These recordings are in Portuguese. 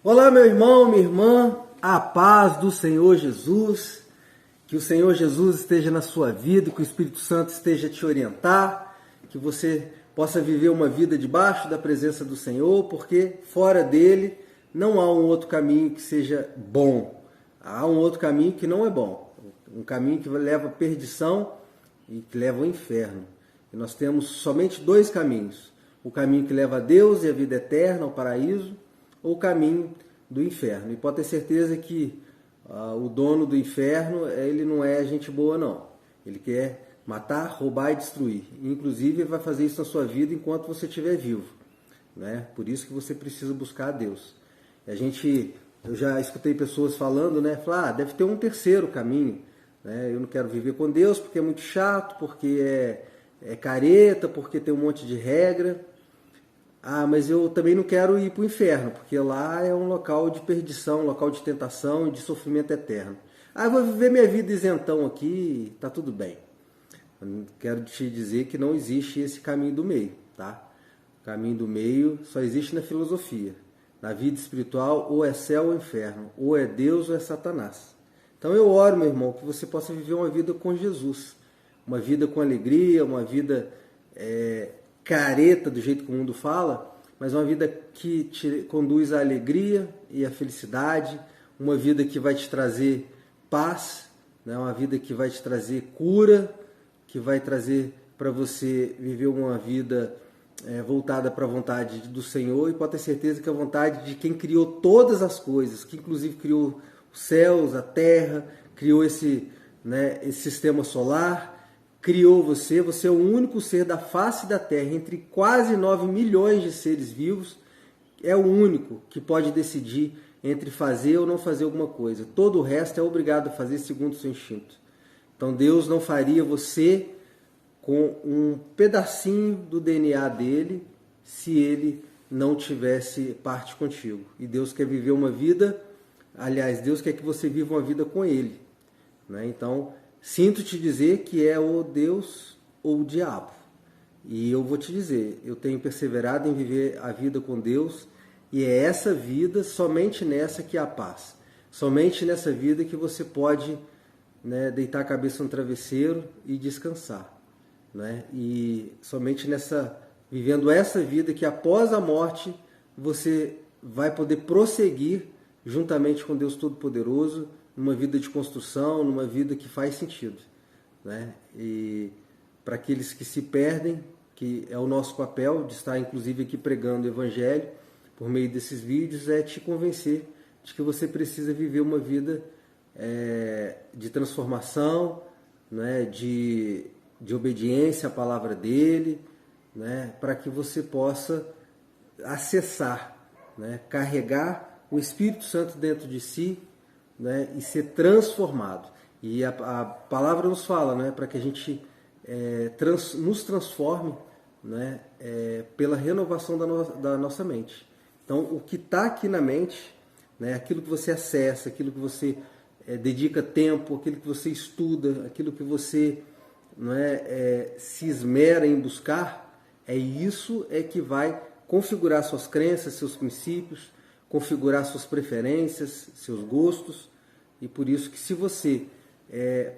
Olá, meu irmão, minha irmã, a paz do Senhor Jesus, que o Senhor Jesus esteja na sua vida, que o Espírito Santo esteja a te orientar, que você possa viver uma vida debaixo da presença do Senhor, porque fora dele não há um outro caminho que seja bom, há um outro caminho que não é bom, um caminho que leva à perdição e que leva ao inferno. E nós temos somente dois caminhos, o caminho que leva a Deus e a vida eterna, ao paraíso, ou o caminho do inferno. E pode ter certeza que o dono do inferno, ele não é gente boa, não. Ele quer matar, roubar e destruir. Inclusive, ele vai fazer isso na sua vida enquanto você estiver vivo, né? Por isso que você precisa buscar a Deus. Eu já escutei pessoas falando, né? Falar, deve ter um terceiro caminho, né? Eu não quero viver com Deus porque é muito chato, porque é careta, porque tem um monte de regra. Mas eu também não quero ir para o inferno, porque lá é um local de perdição, um local de tentação e de sofrimento eterno. Eu vou viver minha vida isentão aqui, tá tudo bem. Eu quero te dizer que não existe esse caminho do meio, tá? O caminho do meio só existe na filosofia. Na vida espiritual, ou é céu ou inferno, ou é Deus ou é Satanás. Então eu oro, meu irmão, que você possa viver uma vida com Jesus. Uma vida com alegria, uma vida careta do jeito que o mundo fala, mas uma vida que te conduz à alegria e à felicidade, uma vida que vai te trazer paz, né? Uma vida que vai te trazer cura, que vai trazer para você viver uma vida voltada para a vontade do Senhor, e pode ter certeza que a vontade de quem criou todas as coisas, que inclusive criou os céus, a terra, criou esse sistema solar, criou você é o único ser da face da Terra, entre quase 9 milhões de seres vivos, é o único que pode decidir entre fazer ou não fazer alguma coisa. Todo o resto é obrigado a fazer segundo o seu instinto. Então Deus não faria você com um pedacinho do DNA dele se ele não tivesse parte contigo. E Deus quer viver uma vida, Deus quer que você viva uma vida com ele, né? Então, sinto te dizer que é o Deus ou o diabo. E eu vou te dizer, eu tenho perseverado em viver a vida com Deus, e é essa vida, somente nessa que há paz. Somente nessa vida que você pode, deitar a cabeça no travesseiro e descansar, né? E somente vivendo essa vida que após a morte você vai poder prosseguir juntamente com Deus Todo-Poderoso, numa vida de construção, numa vida que faz sentido, né? E para aqueles que se perdem, que é o nosso papel de estar inclusive aqui pregando o Evangelho, por meio desses vídeos, é te convencer de que você precisa viver uma vida de transformação, né? de obediência à palavra dele, né? Para que você possa acessar, né? Carregar o Espírito Santo dentro de si, né, e ser transformado. E a palavra nos fala, né, para que a gente nos transforme, né, pela renovação da nossa mente. Então, o que está aqui na mente, né, aquilo que você acessa, aquilo que você dedica tempo, aquilo que você estuda, aquilo que você se esmera em buscar, isso que vai configurar suas crenças, seus princípios, configurar suas preferências, seus gostos. E por isso que se você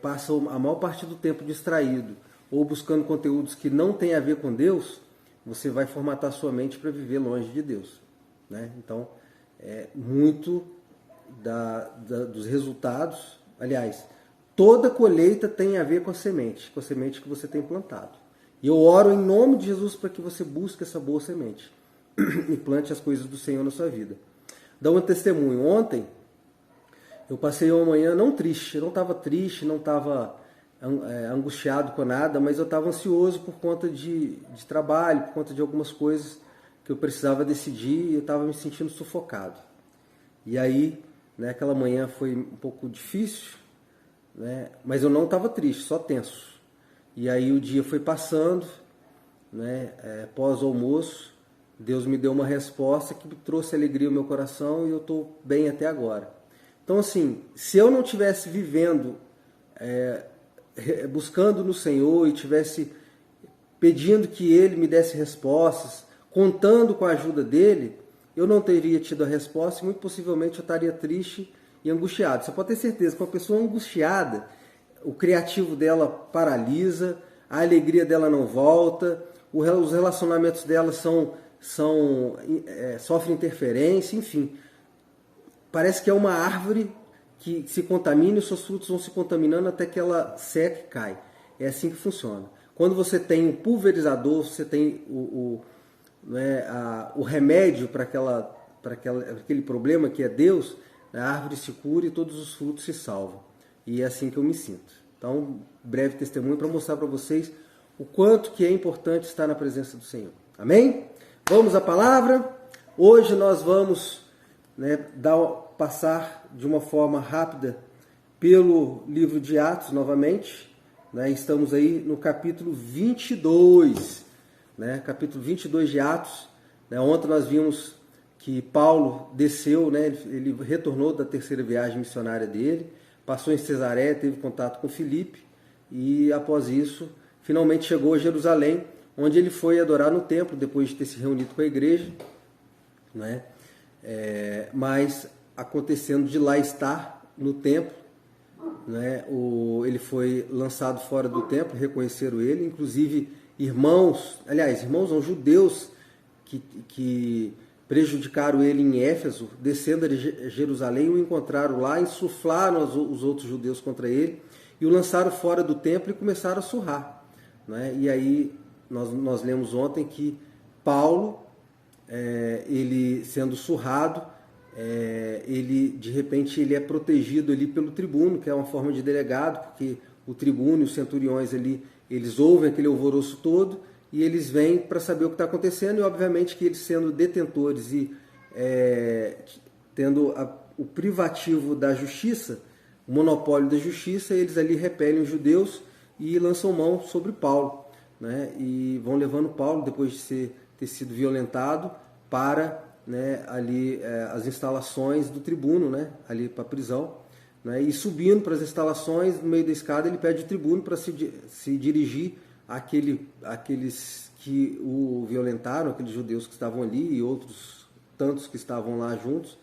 passa a maior parte do tempo distraído ou buscando conteúdos que não têm a ver com Deus, você vai formatar sua mente para viver longe de Deus, né? Então, muito dos resultados, aliás, toda colheita tem a ver com a semente que você tem plantado. E eu oro em nome de Jesus para que você busque essa boa semente e plante as coisas do Senhor na sua vida. Dá um testemunho. Ontem eu passei uma manhã não triste, eu não estava triste, não estava angustiado com nada, mas eu estava ansioso por conta de trabalho, por conta de algumas coisas que eu precisava decidir, e eu estava me sentindo sufocado. E aí, aquela manhã foi um pouco difícil, né, mas eu não estava triste, só tenso. E aí o dia foi passando, pós-almoço, Deus me deu uma resposta que trouxe alegria ao meu coração e eu estou bem até agora. Então, assim, se eu não estivesse vivendo, buscando no Senhor e estivesse pedindo que Ele me desse respostas, contando com a ajuda dele, eu não teria tido a resposta e muito possivelmente eu estaria triste e angustiado. Você pode ter certeza que uma pessoa angustiada, o criativo dela paralisa, a alegria dela não volta, os relacionamentos dela sofrem interferência, enfim. Parece que é uma árvore que se contamina e os seus frutos vão se contaminando até que ela seca e cai. É assim que funciona. Quando você tem um pulverizador, você tem o remédio para aquele problema que é Deus, a árvore se cura e todos os frutos se salvam. E é assim que eu me sinto. Então, breve testemunho para mostrar para vocês o quanto que é importante estar na presença do Senhor. Amém? Vamos à palavra. Hoje nós vamos passar de uma forma rápida pelo livro de Atos novamente. Estamos aí no capítulo 22. Capítulo 22 de Atos. Ontem nós vimos que Paulo desceu, ele retornou da terceira viagem missionária dele, passou em Cesareia, teve contato com Filipe e após isso finalmente chegou a Jerusalém, onde ele foi adorar no templo depois de ter se reunido com a igreja, mas acontecendo de lá estar no templo, ele foi lançado fora do templo, reconheceram ele, inclusive irmãos não, judeus que prejudicaram ele em Éfeso, descendo de Jerusalém, o encontraram lá, insuflaram os outros judeus contra ele e o lançaram fora do templo e começaram a surrar. E aí nós lemos ontem que Paulo, ele sendo surrado, de repente ele é protegido ali pelo tribuno, que é uma forma de delegado, porque o tribuno e os centuriões ali, eles ouvem aquele alvoroço todo e eles vêm para saber o que está acontecendo, e obviamente que eles sendo detentores e tendo o privativo da justiça, o monopólio da justiça, eles ali repelem os judeus e lançam mão sobre Paulo, e vão levando Paulo, depois de ter sido violentado, para ali as instalações do tribuno, ali para a prisão, e subindo para as instalações, no meio da escada, ele pede o tribuno para se dirigir àqueles que o violentaram, aqueles judeus que estavam ali e outros tantos que estavam lá juntos.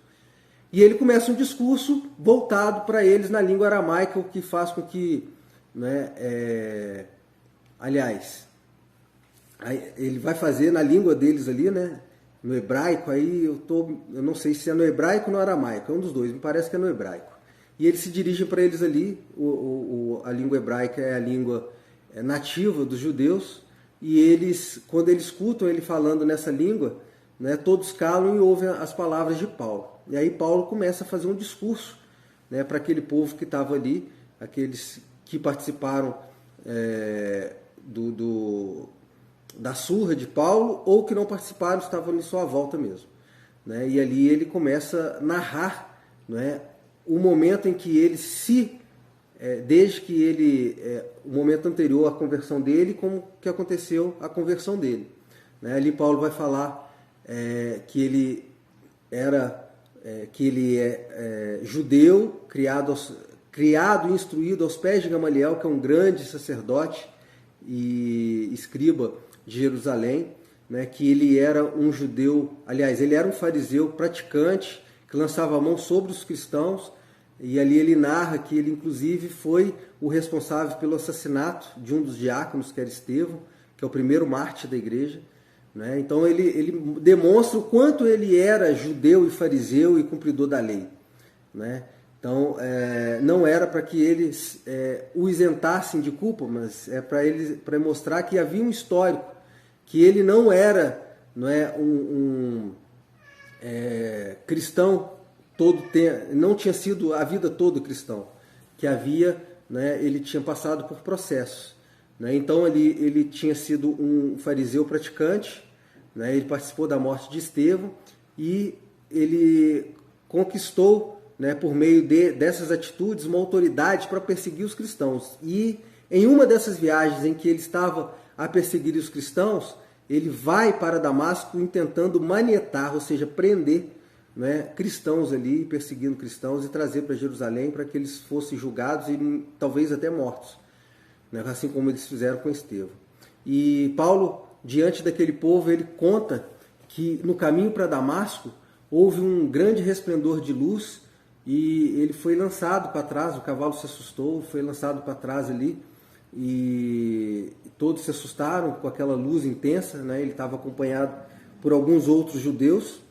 E ele começa um discurso voltado para eles na língua aramaica, o que faz com que, ele vai fazer na língua deles ali, no hebraico, aí eu não sei se é no hebraico ou no aramaico, é um dos dois, me parece que é no hebraico. E ele se dirige para eles ali, a língua hebraica é a língua nativa dos judeus, e eles, quando eles escutam ele falando nessa língua, todos calam e ouvem as palavras de Paulo. E aí Paulo começa a fazer um discurso para aquele povo que estava ali, aqueles que participaram da surra de Paulo, ou que não participaram, estavam ali só à volta mesmo. E ali ele começa a narrar o momento em que ele desde que o momento anterior à conversão dele, como que aconteceu a conversão dele. Ali Paulo vai falar que ele é judeu, criado e instruído aos pés de Gamaliel, que é um grande sacerdote e escriba de Jerusalém, que ele era um judeu, ele era um fariseu praticante, que lançava a mão sobre os cristãos, e ali ele narra que ele inclusive foi o responsável pelo assassinato de um dos diáconos, que era Estevão, que é o primeiro mártir da igreja. Então ele demonstra o quanto ele era judeu e fariseu e cumpridor da lei. Então não era para que eles o isentassem de culpa, mas é para mostrar que havia um histórico, que ele não era um cristão não tinha sido a vida toda cristão, que ele tinha passado por processos. Então ele tinha sido um fariseu praticante, ele participou da morte de Estevão e ele conquistou, por meio dessas atitudes, uma autoridade para perseguir os cristãos. E em uma dessas viagens em que ele estava a perseguir os cristãos, ele vai para Damasco intentando manietar, ou seja, prender cristãos ali, perseguindo cristãos, e trazer para Jerusalém para que eles fossem julgados e talvez até mortos, assim como eles fizeram com Estevão. E Paulo, diante daquele povo, ele conta que no caminho para Damasco, houve um grande resplendor de luz e ele foi lançado para trás, o cavalo se assustou, foi lançado para trás ali e todos se assustaram com aquela luz intensa, né? Ele estava acompanhado por alguns outros judeus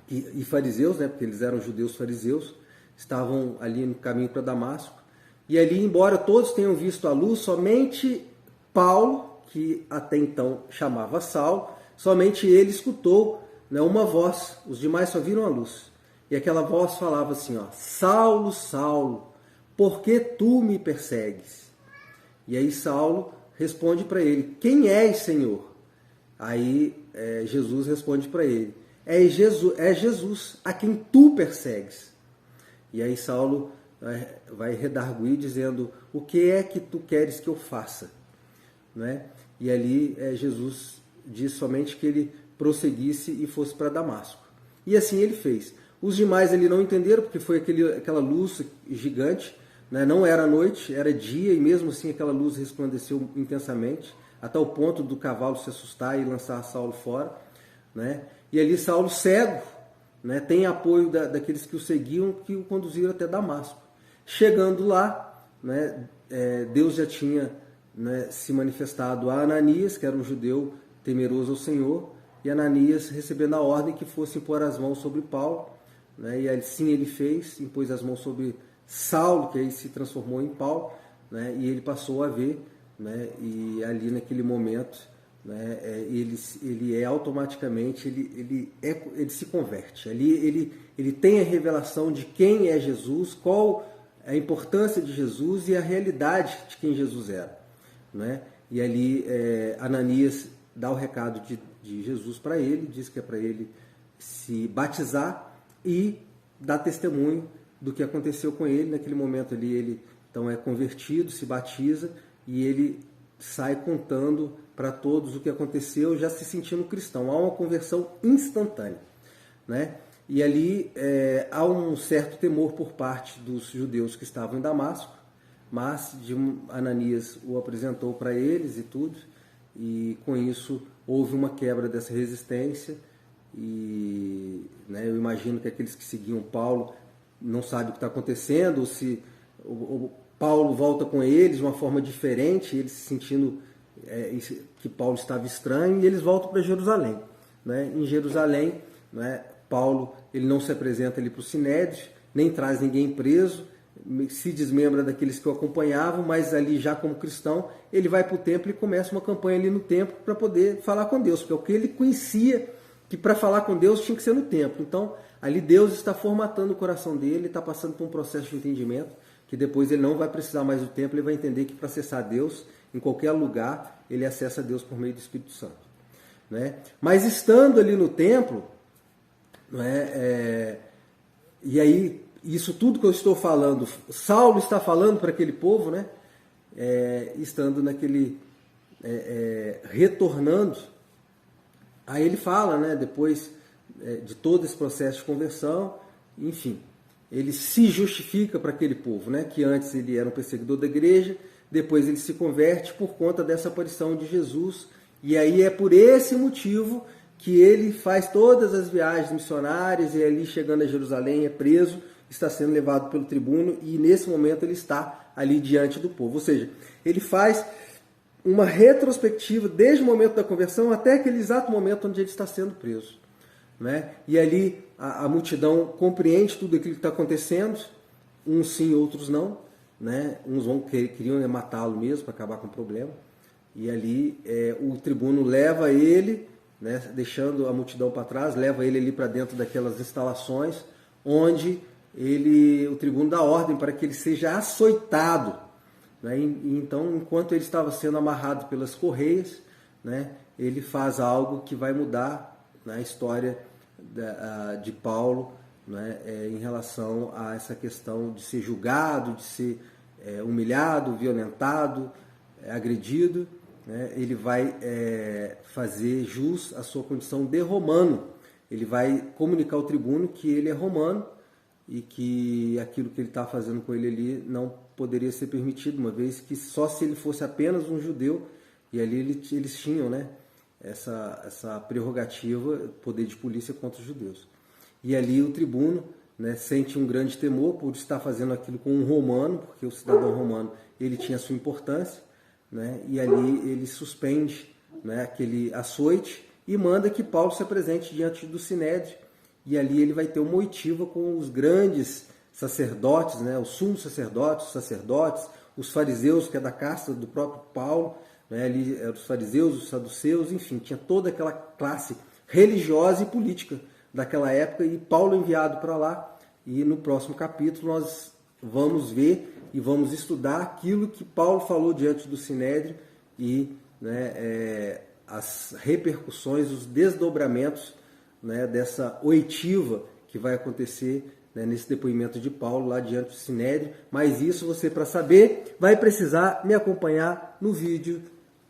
e fariseus, né? Porque eles eram judeus fariseus, estavam ali no caminho para Damasco. E ali, embora todos tenham visto a luz, somente Paulo, que até então chamava Saulo, somente ele escutou, né, uma voz, os demais só viram a luz. E aquela voz falava assim, ó, Saulo, Saulo, por que tu me persegues? E aí Saulo responde para ele, quem és, Senhor? Aí Jesus responde para ele, é Jesus a quem tu persegues. E aí Saulo vai redarguir dizendo, o que é que tu queres que eu faça? Né? E ali Jesus diz somente que ele prosseguisse e fosse para Damasco. E assim ele fez. Os demais ali não entenderam, porque foi aquela luz gigante, né? Não era noite, era dia, e mesmo assim aquela luz resplandeceu intensamente, até o ponto do cavalo se assustar e lançar Saulo fora. Né? E ali Saulo cego, né? Tem apoio daqueles que o seguiam, que o conduziram até Damasco. Chegando lá, né? Deus já tinha, né, se manifestado a Ananias, que era um judeu temeroso ao Senhor, e Ananias recebendo a ordem que fosse impor as mãos sobre Paulo, né, e assim ele fez, impôs as mãos sobre Saulo, que aí se transformou em Paulo, né, e ele passou a ver, né, e ali naquele momento, né, ele é automaticamente, ele se converte, ali ele tem a revelação de quem é Jesus, qual a importância de Jesus e a realidade de quem Jesus era. Né? E ali Ananias dá o recado de Jesus para ele, diz que é para ele se batizar e dar testemunho do que aconteceu com ele. Naquele momento ali ele então é convertido, se batiza e ele sai contando para todos o que aconteceu, já se sentindo cristão. Há uma conversão instantânea. Né? E ali há um certo temor por parte dos judeus que estavam em Damasco, mas Ananias o apresentou para eles e tudo, e com isso houve uma quebra dessa resistência, e né, eu imagino que aqueles que seguiam Paulo não sabem o que está acontecendo, ou se o Paulo volta com eles de uma forma diferente, eles se sentindo que Paulo estava estranho, e eles voltam para Jerusalém. Né? Em Jerusalém, né, Paulo ele não se apresenta ali para o Sinédrio, nem traz ninguém preso, se desmembra daqueles que o acompanhavam, mas ali já como cristão, ele vai para o templo e começa uma campanha ali no templo para poder falar com Deus, porque é o que ele conhecia, que para falar com Deus tinha que ser no templo. Então, ali Deus está formatando o coração dele, está passando por um processo de entendimento, que depois ele não vai precisar mais do templo, ele vai entender que para acessar Deus, em qualquer lugar, ele acessa Deus por meio do Espírito Santo. Né? Mas estando ali no templo, e aí, isso tudo que eu estou falando, Saulo está falando para aquele povo, né? Estando naquele, retornando, aí ele fala, né? Depois de todo esse processo de conversão, enfim, ele se justifica para aquele povo, né? Que antes ele era um perseguidor da igreja, depois ele se converte por conta dessa aparição de Jesus, e aí é por esse motivo que ele faz todas as viagens missionárias, e ali chegando a Jerusalém é preso, está sendo levado pelo tribuno, e nesse momento ele está ali diante do povo. Ou seja, ele faz uma retrospectiva desde o momento da conversão até aquele exato momento onde ele está sendo preso. Né? E ali a multidão compreende tudo aquilo que está acontecendo, uns sim, outros não. Né? Uns queriam matá-lo mesmo para acabar com o problema. E ali o tribuno leva ele, né, deixando a multidão para trás, leva ele ali para dentro daquelas instalações, onde o tribuno dá ordem para que ele seja açoitado. Né? E então, enquanto ele estava sendo amarrado pelas correias, né, ele faz algo que vai mudar, né, a história de Paulo, né, em relação a essa questão de ser julgado, de ser humilhado, violentado, agredido. Né? Ele vai fazer jus à sua condição de romano. Ele vai comunicar ao tribuno que ele é romano, e que aquilo que ele está fazendo com ele ali não poderia ser permitido, uma vez que só se ele fosse apenas um judeu, e ali eles tinham, né, essa prerrogativa, poder de polícia contra os judeus. E ali o tribuno, né, sente um grande temor por estar fazendo aquilo com um romano, porque o cidadão romano ele tinha sua importância, né, e ali ele suspende, né, aquele açoite e manda que Paulo se apresente diante do Sinédrio, e ali ele vai ter uma oitiva com os grandes sacerdotes, né, os sumos sacerdotes, os sacerdotes, os fariseus, que é da casta do próprio Paulo, né, ali os fariseus, os saduceus, enfim, tinha toda aquela classe religiosa e política daquela época, e Paulo é enviado para lá, e no próximo capítulo nós vamos ver e vamos estudar aquilo que Paulo falou diante do Sinédrio e, né, as repercussões, os desdobramentos, né, dessa oitiva que vai acontecer, né, nesse depoimento de Paulo lá diante do Sinédrio. Mas isso você, para saber, vai precisar me acompanhar no vídeo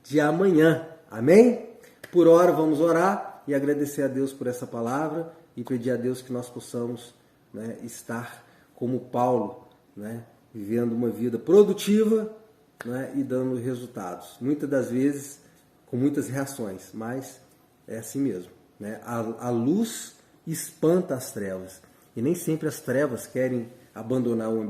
de amanhã. Amém? Por hora vamos orar e agradecer a Deus por essa palavra e pedir a Deus que nós possamos, né, estar como Paulo, né, vivendo uma vida produtiva, né, e dando resultados. Muitas das vezes com muitas reações, mas é assim mesmo, né? A luz espanta as trevas e nem sempre as trevas querem abandonar o ambiente.